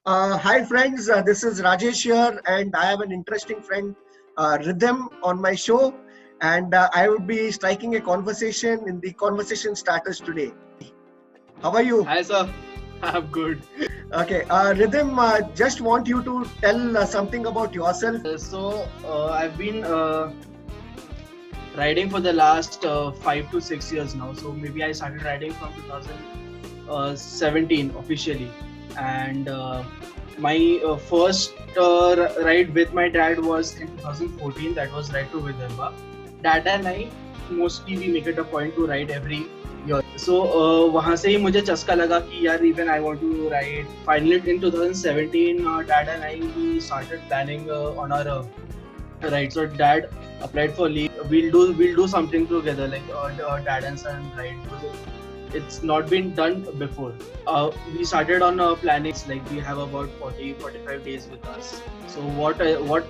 Hi friends, this is Rajesh here, and I have an interesting friend, Rhythm, on my show, and I would be striking a conversation in the conversation starters today. How are you? Hi, sir. I'm good. Okay, Rhythm, just want you to tell something about yourself. I've been riding for the last 5 to 6 years now. So maybe I started riding from 2017 officially, and my first ride with my dad was in 2014. That was Ride to Vidarbha. Dad and I mostly we make it a point to ride every year. So वहाँ से ही मुझे चस्का लगा कि यार even I want to ride. Finally in 2017, Dad and I we started planning on our ride. So Dad applied for leave. We'll do something together like dad and son ride. It's not been done before. We started on planning. Like we have about 40-45 days with us. So what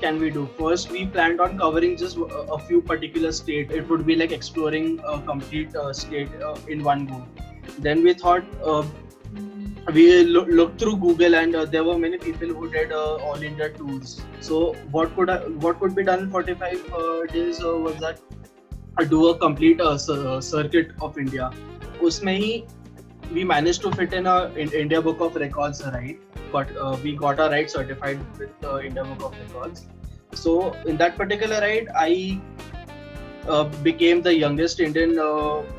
can we do? First, we planned on covering just a few particular states. It would be like exploring a complete state in one go. Then we thought we looked through Google, and there were many people who did all India tours. So what could be done in 45 days was that do a complete circuit of India. उसमें ही we managed to fit in India Book of Records ride, but we got our ride certified with India Book of Records. So in that particular ride, I became the youngest Indian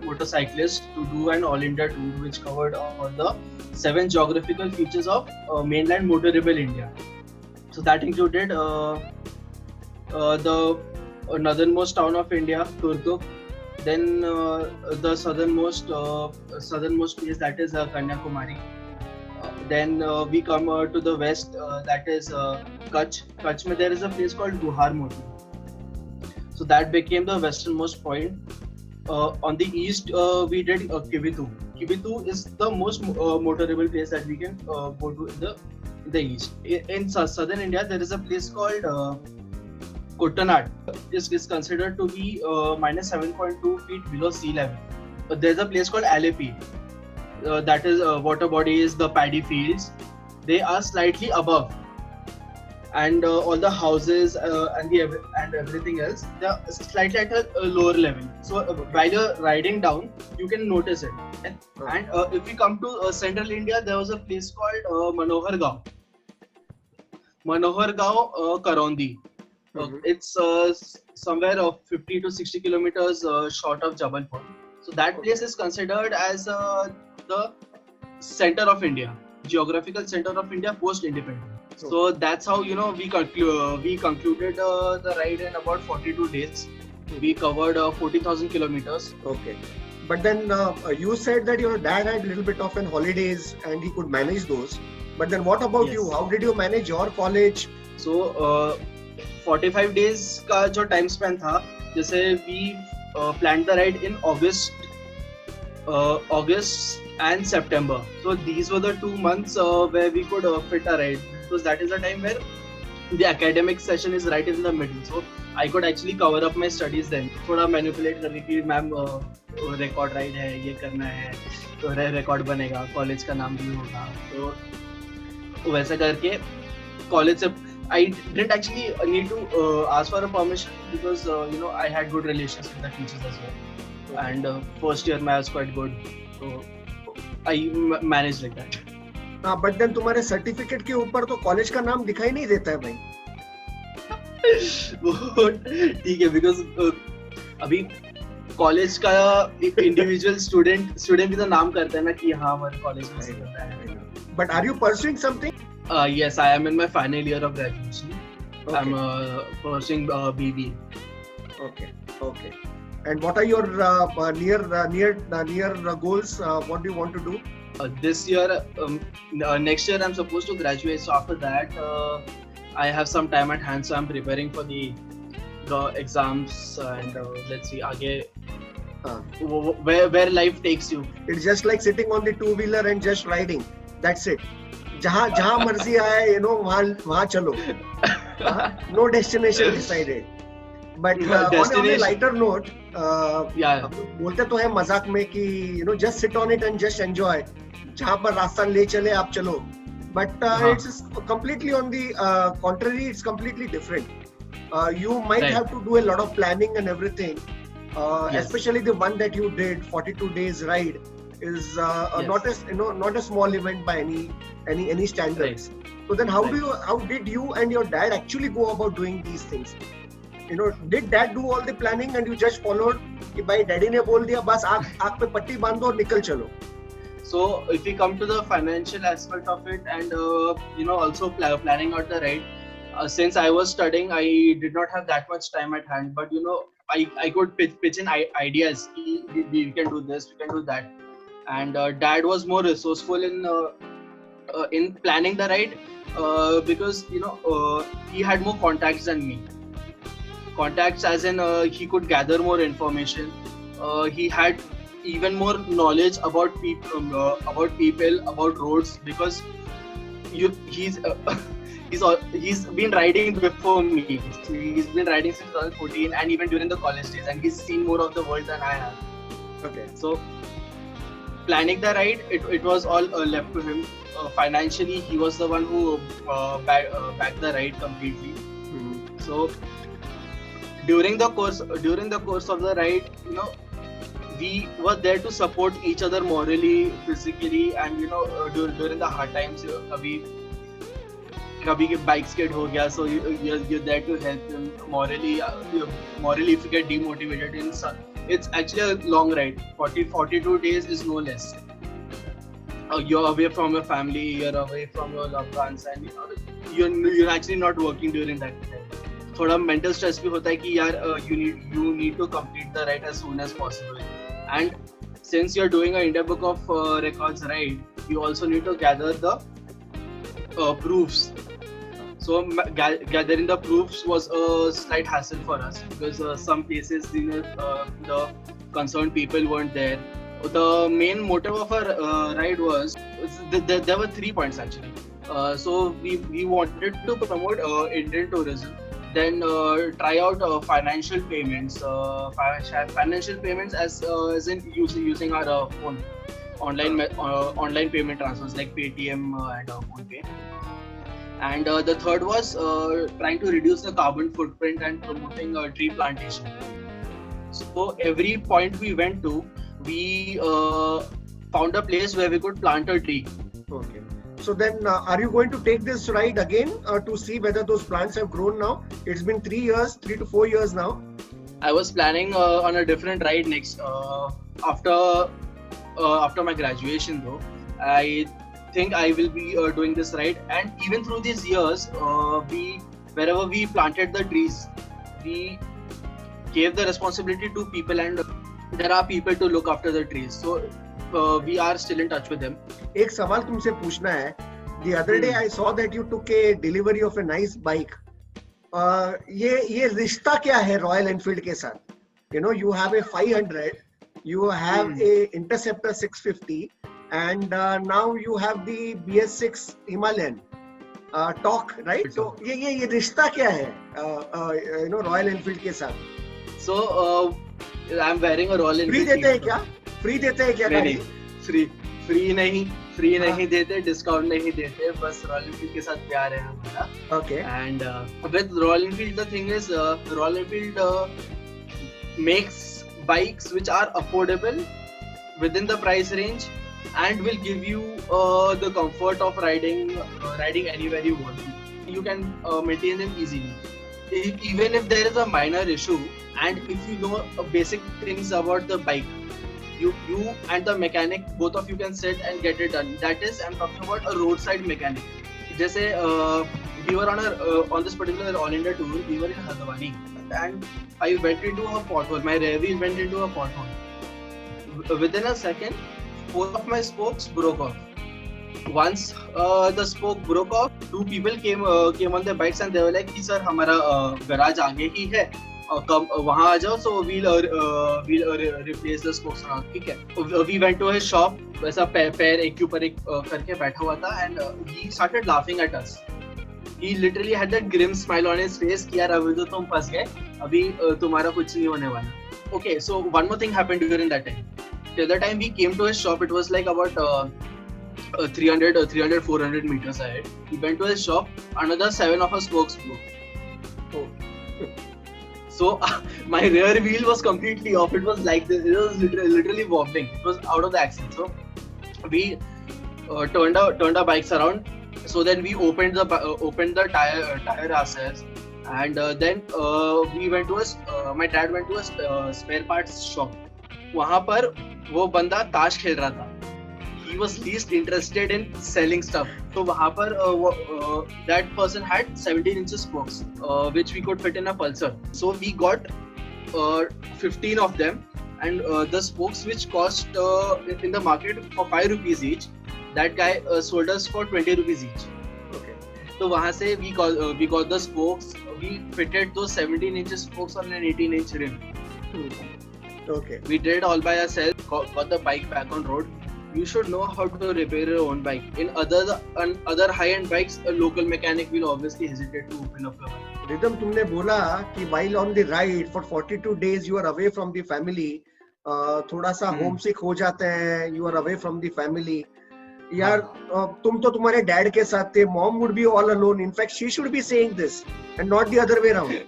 motorcyclist to do an all India tour, which covered all the 7 geographical features of mainland motorable India. So that included the northernmost town of India, Turtuk. Then the southernmost place, that is Kanyakumari. Then we come to the west, that is Kutch. Kutch mein there is a place called Guhar Moti. So that became the westernmost point. On the east, we did Kibitu. Kibitu is the most motorable place that we can go to in the east. In southern India, there is a place called Kuttanad. This is considered to be minus 7.2 feet below sea level. There's a place called Alleppey. That is water bodies, the paddy fields. They are slightly above, and all the houses and everything else, they are slightly at a lower level. So while you're riding down, you can notice it. And if we come to central India, there was a place called Manohargaon, Karondi. It's somewhere of 50 to 60 kilometers short of Jabalpur. So that place is considered as the center of India, geographical center of India post-independence. So that's how we concluded the ride in about 42 days. We covered 40,000 kilometers. Okay. But then you said that your dad had a little bit of an holidays and he could manage those. But then what about you? How did you manage your college? So 45 days का जो time span था, जैसे we planned the ride in August and September. So these were the 2 months where we could fit a ride, because that is the time where the academic session is right in the middle. So I could actually cover up my studies then. थोड़ा manipulate करके कि ma'am record ride है, ये करना है, तो record बनेगा, college का नाम भी होगा, तो वैसा करके college से I didn't actually need to ask for a permission, because I had good relations with the teachers as well. And first year I was quite good, so I managed like that. But then तुम्हारे certificate के ऊपर तो college का नाम दिखाई नहीं देता है भाई. ठीक है, because अभी कॉलेज का इंडिविजुअल स्टूडेंट भी तो नाम करता है ना कि हाँ हमारे कॉलेज में करता है. But are you pursuing something? Yes, I am in my final year of graduation. Okay. I'm pursuing BB. Okay. And what are your near goals? What do you want to do? This year, next year I'm supposed to graduate. So after that, I have some time at hand. So I'm preparing for the exams, and let's see आगे where life takes you. It's just like sitting on the two-wheeler and just riding. That's it. जहाँ मर्जी आए, वहाँ चलो. No destination decided. But on a lighter note, बोलते तो है मजाक में कि just sit on it and just enjoy. जहाँ पर रास्ता ले चले आप चलो. but it's completely on the contrary. It's completely different. You might Right. have to do a lot of planning and everything. Yes. Especially the one that you did, 42 days ride, is Yes. not a small event by any standards. So then, how did you and your dad actually go about doing these things? Did dad do all the planning and you just followed? कि भाई daddy ने बोल दिया बस आँख पे पट्टी बांधो और निकल चलो. So if we come to the financial aspect of it, and also planning out the ride, since I was studying, I did not have that much time at hand, but I could pitch in ideas. We can do this, we can do that, and dad was more resourceful in planning the ride, because he had more contacts than me. Contacts as in he could gather more information. He had even more knowledge about people, about roads, because he's he's been riding before me. He's been riding since 2014, and even during the college days, and he's seen more of the world than I have. Okay. So planning the ride, it was all left to him. Financially, he was the one who backed the ride completely. Mm-hmm. So during the course of the ride, we were there to support each other morally, physically, and during the hard times, kabhi bike skid ho gaya, so you're there to help them morally. Morally, if you get demotivated, it's actually a long ride. 42 days is no less. You're away from your family, you're away from your loved ones, and you're actually not working during that time. थोड़ा mental stress भी होता है कि यार you need to complete the ride as soon as possible. And since you're doing an India Book of Records ride, you also need to gather the proofs. So gathering the proofs was a slight hassle for us, because some places the concerned people weren't there. The main motive of our ride was there were 3 points actually. So we wanted to promote Indian tourism. Then try out financial payments. Financial payments as in using our phone, online payment transfers like Paytm and PhonePe. And the third was trying to reduce the carbon footprint and promoting tree plantation. So every point we went to, we found a place where we could plant a tree. Okay. So then, are you going to take this ride again to see whether those plants have grown now? It's been 3 to 4 years now. I was planning on a different ride next after my graduation though. I think I will be doing this ride, and even through these years, wherever we planted the trees, we gave the responsibility to people, and there are people to look after the trees. So we are still in touch with them. एक सवाल तुमसे पूछना है. The other day I saw that you took a delivery of a nice bike. ये रिश्ता क्या है Royal Enfield के साथ? You have a 500, you have a Interceptor 650, and now you have the BS6 Himalayan Torque, right? So ये रिश्ता क्या है Royal Enfield के साथ? So I'm wearing a Royal Enfield. Free देते हैं क्या? फ्री देते हैं क्या गाड़ी? फ्री नहीं देते, डिस्काउंट नहीं देते, बस रॉयल एनफील्ड के साथ प्यार है हमारा. Okay. And with Royal Enfield, the thing is, Royal Enfield makes bikes which are affordable within the price range, and will give you the comfort of riding anywhere you want to. You can maintain them easily. Even if there is a minor issue, and if you know basic things about the bike, you and the mechanic, both of you can sit and get it done. That is, I'm talking about a roadside mechanic. Jesse, we were on this particular All India tour. We were in Haldwani, and I went into a pothole. My rear wheel went into a pothole. Within a second, 4 of my spokes broke off. Once the spoke broke off, 2 people came on their bikes, and they were like, "Sir, हमारा garage आगे ही है, वहाँ आ जाओ, so we'll replace the spokes." ठीक है. We went to his shop, वैसा पैर एक के ऊपर एक करके बैठा हुआ था, and he started laughing at us. He literally had that grim smile on his face कि यार अभी तो तुम फंस गए, अभी तुम्हारा कुछ नहीं होने वाला. Okay, so one more thing happened during that time. The other time we came to his shop, it was like about 300, 400 meters ahead. We went to his shop. Another 7 of our spokes broke. Oh. So my rear wheel was completely off. It was like this. It was literally wobbling. It was out of the axle. So we turned our bikes around. So then we opened the tire ourselves, and then we went to my dad went to a spare parts shop. वहाँ पर वो बंदा ताश खेल रहा था. He was least interested in selling stuff. So वहाँ पर that person had 17 inches spokes, which we could fit in a Pulsar. So we got 15 of them, and the spokes which cost in the market for 5 rupees each, that guy sold us for 20 rupees each. Okay. So वहाँ से we got the spokes. We fitted those 17 inches spokes on an 18 inch rim. Okay. We did it all by ourselves. Got the bike back on road. You should know how to repair your own bike. In other high-end bikes, a local mechanic will obviously hesitate to open up your bike. Rhythm, तुमने बोला कि while on the ride for 42 days you are away from the family, थोड़ा सा homesick हो जाते हैं, you are away from the family. यार तुम तो तुम्हारे dad के साथ थे, mom would be all alone. In fact, she should be saying this and not the other way around.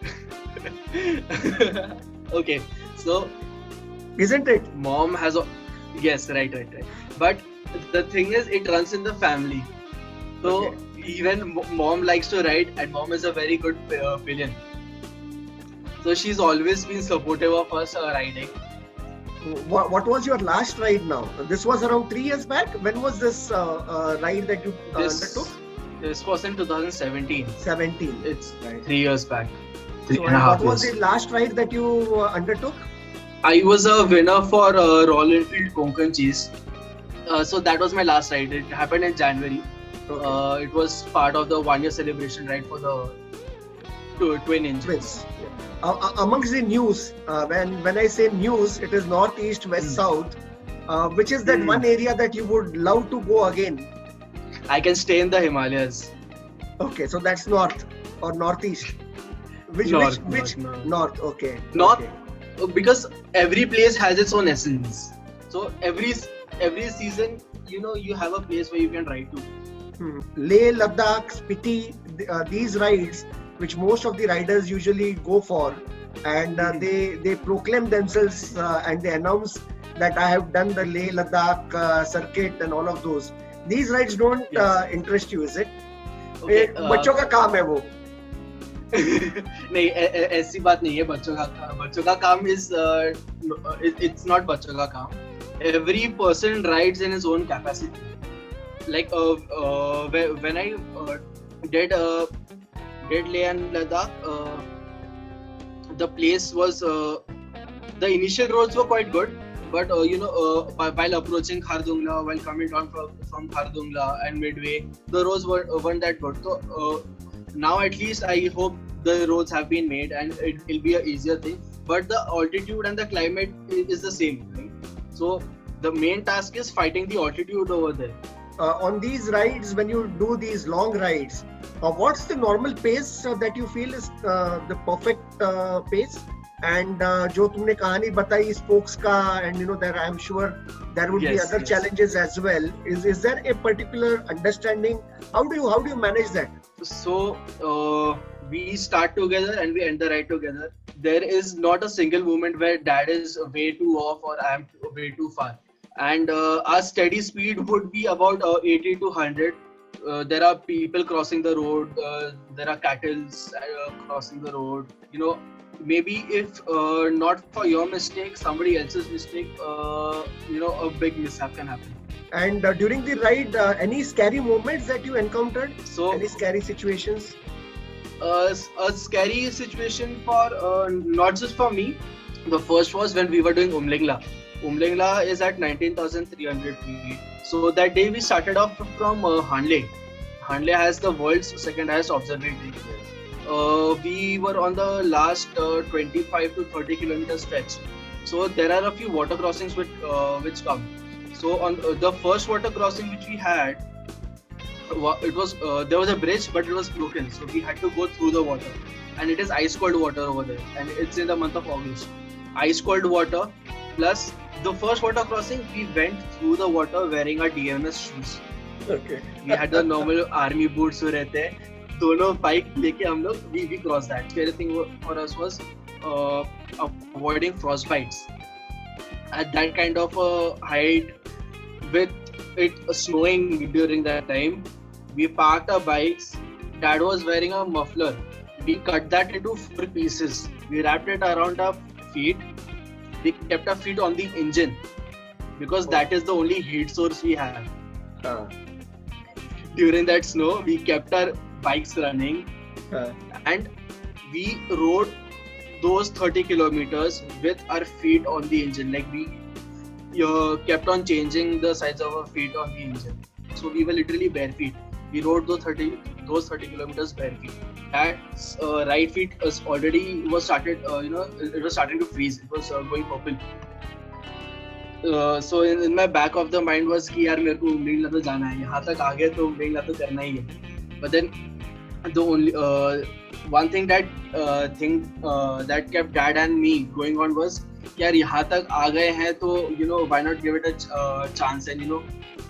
Okay, so isn't it? Mom has yes, right. But the thing is, it runs in the family. So okay. Even mom likes to ride, and mom is a very good pillion. So she's always been supportive of us riding. What was your last ride now? This was around 3 years back. When was this ride that you undertook? This was in 2017. 17. It's right. 3 years back. What was the last ride that you undertook? I was a winner for Royal Enfield Konkan Cheese. So that was my last ride. It happened in January. Okay. It was part of the 1 year celebration ride for the twin engines. Amongst the news, when I say news, it is north, east, west, south. Which is that one area that you would love to go again? I can stay in the Himalayas. Okay, so that's north or northeast. Which north? Okay. North. Okay. Because every place has its own essence. So every season, you have a place where you can ride to. Leh, Ladakh, Spiti, these rides, which most of the riders usually go for, and they proclaim themselves and they announce that I have done the Leh Ladakh circuit and all of those. These rides don't interest you, is it? Okay, बच्चों का काम है वो. नहीं, ऐसी बात नहीं है. बच्चों का काम is it's not बच्चों का काम. Every person rides in his own capacity. Like when I did Leh and Ladakh, the place was the initial roads were quite good, but while approaching Khardungla, while coming down from Khardungla and midway, the roads weren't that good. So now at least I hope the roads have been made and it'll be an easier thing. But the altitude and the climate is the same, right? So the main task is fighting the altitude over there. On these rides, when you do these long rides, what's the normal pace that you feel is the perfect pace? And जो तुमने कहानी बताई spokes का, and there I'm sure there would be other challenges as well. Is there a particular understanding? How do you manage that? So we start together and we end the ride together. There is not a single moment where dad is way too off or I am way too far. And our steady speed would be about 80 to 100. There are people crossing the road. There are cattle crossing the road. Maybe if not for your mistake, somebody else's mistake, a big mishap can happen. And during the ride, any scary moments that you encountered? So any scary situations? A scary situation for not just for me. The first was when we were doing Umlingla. Umlingla is at 19,300 feet. So that day we started off from Hanle. Hanle has the world's second highest observatory. We were on the last 25 to 30 kilometer stretch. So there are a few water crossings which come. So on the first water crossing which we had, it was there was a bridge but it was broken. So we had to go through the water, and it is ice cold water over there, and it's in the month of August. Ice cold water plus the first water crossing, we went through the water wearing our DMS shoes. Okay. We had the normal army boots जो रहते हैं, दोनों bike लेके हम लोग we crossed that. Scary thing for us was avoiding frostbites at that kind of height with it snowing during that time. We parked our bikes. Dad was wearing a muffler. We cut that into 4 pieces. We wrapped it around our feet. We kept our feet on the engine because that is the only heat source we have. During that snow, we kept our bikes running and we rode those 30 kilometers with our feet on the engine. Like we kept on changing the sides of our feet on the engine. So we were literally bare feet. We rode those 30 kilometers bare feet. That right feet was starting to freeze. It was going purple. So in my back of the mind was कि यार मेरे को उम्मीद तो जाना है, यहाँ तक आ गए तो उम्मीद तो करना ही है. But then the only one thing that kept Dad and me going on was कि यार यहाँ तक आ गए हैं तो why not give it a chance and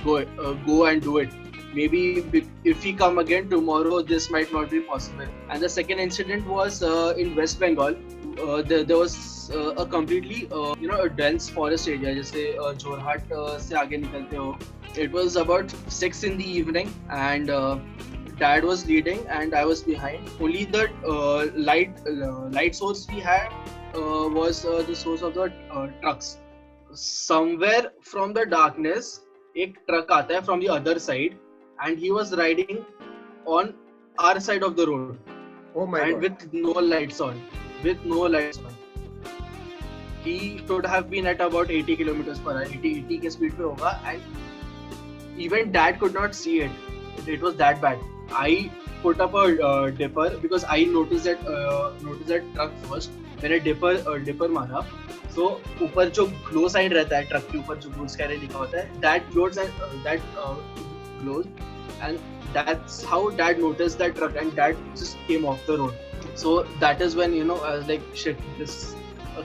go and do it. Maybe if we come again tomorrow, this might not be possible. And the second incident was in West Bengal. There was a completely a dense forest area. जैसे जोरहाट से आगे निकलते हो. It was about 6 in the evening and Dad was leading and I was behind. Only the light source we had was the source of the trucks. Somewhere from the darkness, एक truck आता है from the other side. And he was riding on our side of the road. Oh my and God. With no lights on. He should have been at about 80 kilometers per hour. 80 ke speed pe hoga, and even Dad could not see it. It was that bad. I put up a dipper because I noticed that truck first. मैंने dipper मारा. So ऊपर जो glow sign रहता है truck के ऊपर जो goods carry लिखा होता है, that glows and that's how Dad noticed that truck and Dad just came off the road. So that is when I was like, shit, this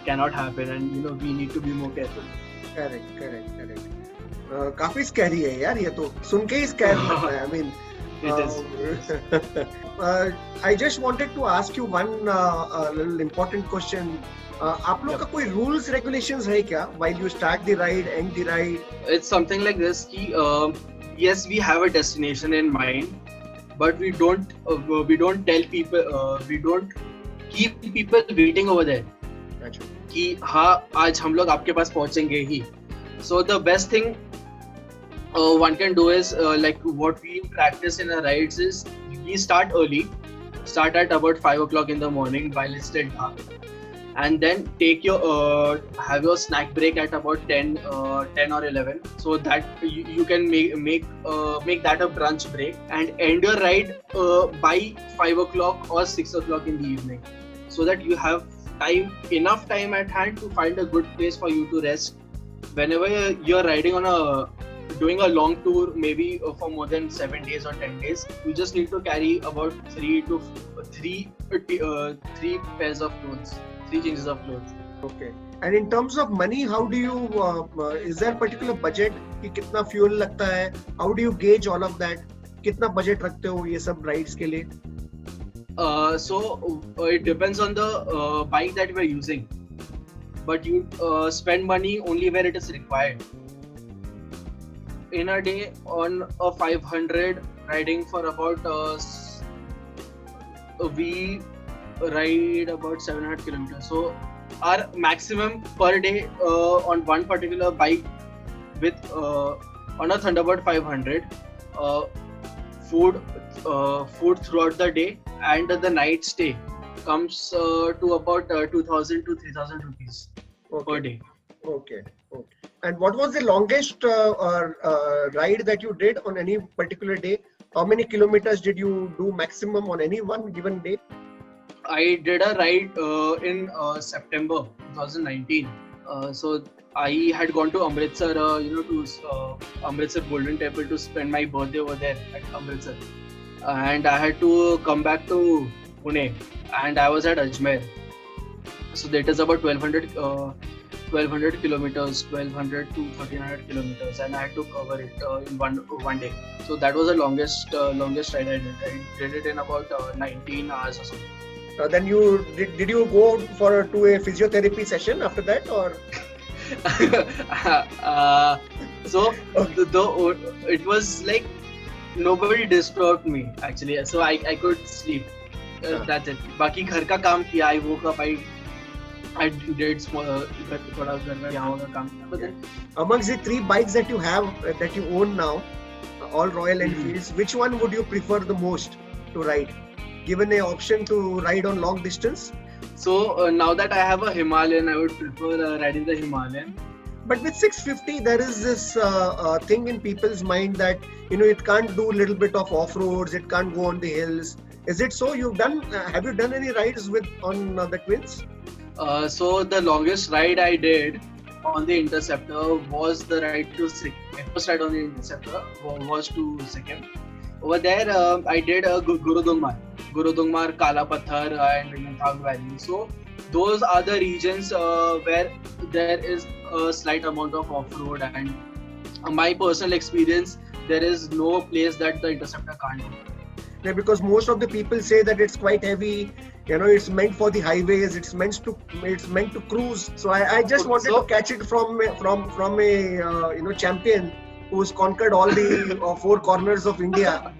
cannot happen and we need to be more careful. Correct. काफी scary है यार ये तो, सुन के ही scary लगता है. I mean, it is. I just wanted to ask you one little important question. आप लोग का कोई rules regulations है क्या while you start the ride, end the ride? It's something like this कि yes, we have a destination in mind, but we don't tell people, we don't keep people waiting over there. Gotcha. कि हाँ आज हम लोग आपके पास पहुंचेंगे ही. So the best thing one can do is like what we practice in our rides is we start early, start at about 5 o'clock in the morning while it's still dark, and then take your have your snack break at about 10 or 11, so that you can make that a brunch break and end your ride by 5 o'clock or 6 o'clock in the evening, so that you have enough time at hand to find a good place for you to rest. Whenever you're riding on doing a long tour, maybe for more than 7 days or 10 days, you just need to carry about 3 pairs of clothes, 3 changes of clothes. Okay. And in terms of money, how do you is there a particular budget कि कितना fuel लगता है? How do you gauge all of that? कितना budget रखते हो ये सब rides के लिए? So it depends on the bike that we are using, but you spend money only where it is required. In a day on a 500 riding for about we ride about 700 kilometers. So our maximum per day on one particular bike with on a Thunderbird 500 food throughout the day and the night stay comes to about 2,000 to 3,000 rupees per day. Okay. And what was the longest ride that you did on any particular day? How many kilometers did you do maximum on any one given day? I did a ride in September 2019. So I had gone to Amritsar, to Amritsar Golden Temple to spend my birthday over there at Amritsar, and I had to come back to Pune, and I was at Ajmer. So that is about 1,200 1200 kilometers, 1200 to 1300 kilometers, and I had to cover it in one day. So that was the longest ride I did. I did it in about 19 hours or something. Then you did you go to a physiotherapy session after that, or? So it was like nobody disturbed me actually, so I could sleep. That's it. बाकी घर का काम किया. I woke up. I did small थोड़ा घर में यहाँ का काम किया. But then Amongst the 3 bikes that you have that you own now, all Royal Enfields, which one would you prefer the most to ride? Given an option to ride on long distance. So now that I have a Himalayan, I would prefer riding the Himalayan. But with 650, there is this thing in people's mind that it can't do a little bit of off roads, it can't go on the hills. Is it so? Have you done any rides on the Twins? So the longest ride I did on the Interceptor was the ride to Sikkim. My first ride on the Interceptor was to Sikkim. Over there, I did Gurudungmar, Kala Pathar, and Nangthang Valley. So those are the regions where there is a slight amount of off-road, and my personal experience, there is no place that the Interceptor can't do. Yeah, because most of the people say that it's quite heavy. It's meant for the highways. It's meant to cruise. So I just wanted to catch it from a champion who's conquered all the 4 corners of India.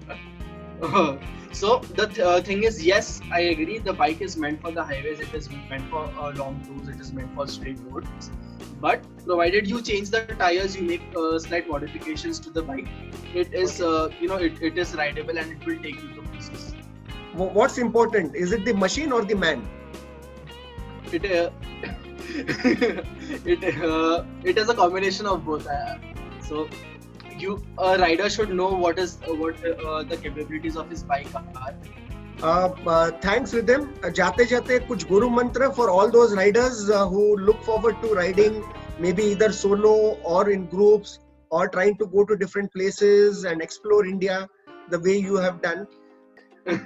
So the thing is, yes, I agree. The bike is meant for the highways. It is meant for long tours. It is meant for straight roads. But provided you change the tires, you make slight modifications to the bike, it is it is rideable and it will take you to places. What's important? Is it the machine or the man? It is a combination of both. So a rider should know what the capabilities of his bike are. Thanks Rhythm. Jate jate kuch guru mantra for all those riders who look forward to riding, maybe either solo or in groups, or trying to go to different places and explore India the way you have done.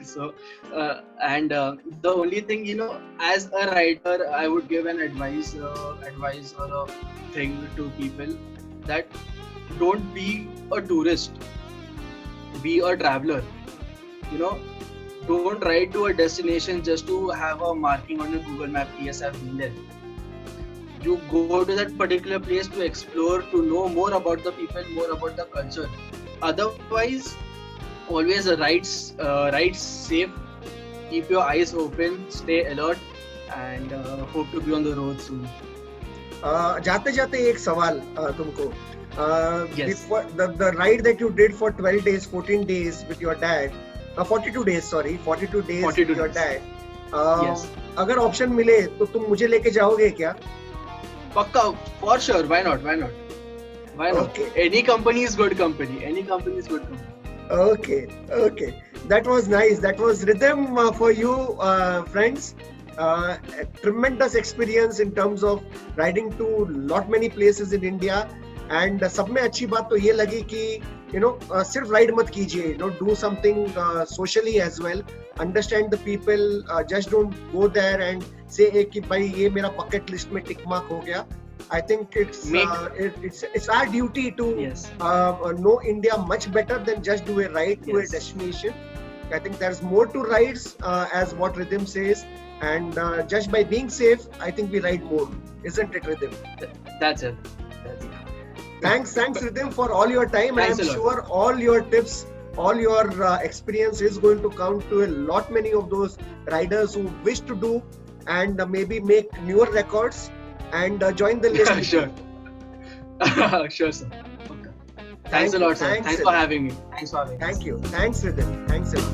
So and the only thing, as a rider, I would give an advice or a thing to people that don't be a tourist, be a traveler. Don't ride to a destination just to have a marking on your Google map. Yes, I've been there. You go to that particular place to explore, to know more about the people, more about the culture. Otherwise, always ride safe, keep your eyes open, stay alert, and hope to be on the road soon. जाते जाते एक सवाल तुमको. Yes. The ride that you did for 12 days, 14 days with your dad, 42 days with your dad. Yes. अगर option मिले तो तुम मुझे लेके जाओगे क्या? Pakka, for sure. Why not? Okay. Any company is good company. Okay. That was nice. That was Rhythm for you, friends. A tremendous experience in terms of riding to lot many places in India. And सब में अच्छी बात तो ये लगी कि सिर्फ ride मत कीजिए, do something socially as well. Understand the people. Just don't go there and say कि भाई ये मेरा bucket list में tick mark हो गया. I think it's our duty to know India much better than just do a ride to a destination. I think there's more to rides, as what Rhythm says, and just by being safe, I think we ride more, isn't it, Rhythm? That's it. Thanks Rhythm for all your time. Thanks. I'm sure all your tips, all your experience is going to count to a lot many of those riders who wish to do and maybe make newer records and join the list. Sure. Sure, sir. Okay. Thanks a lot, sir. Thanks for having me. Thank you. Thanks, Rhythm. Thanks a lot.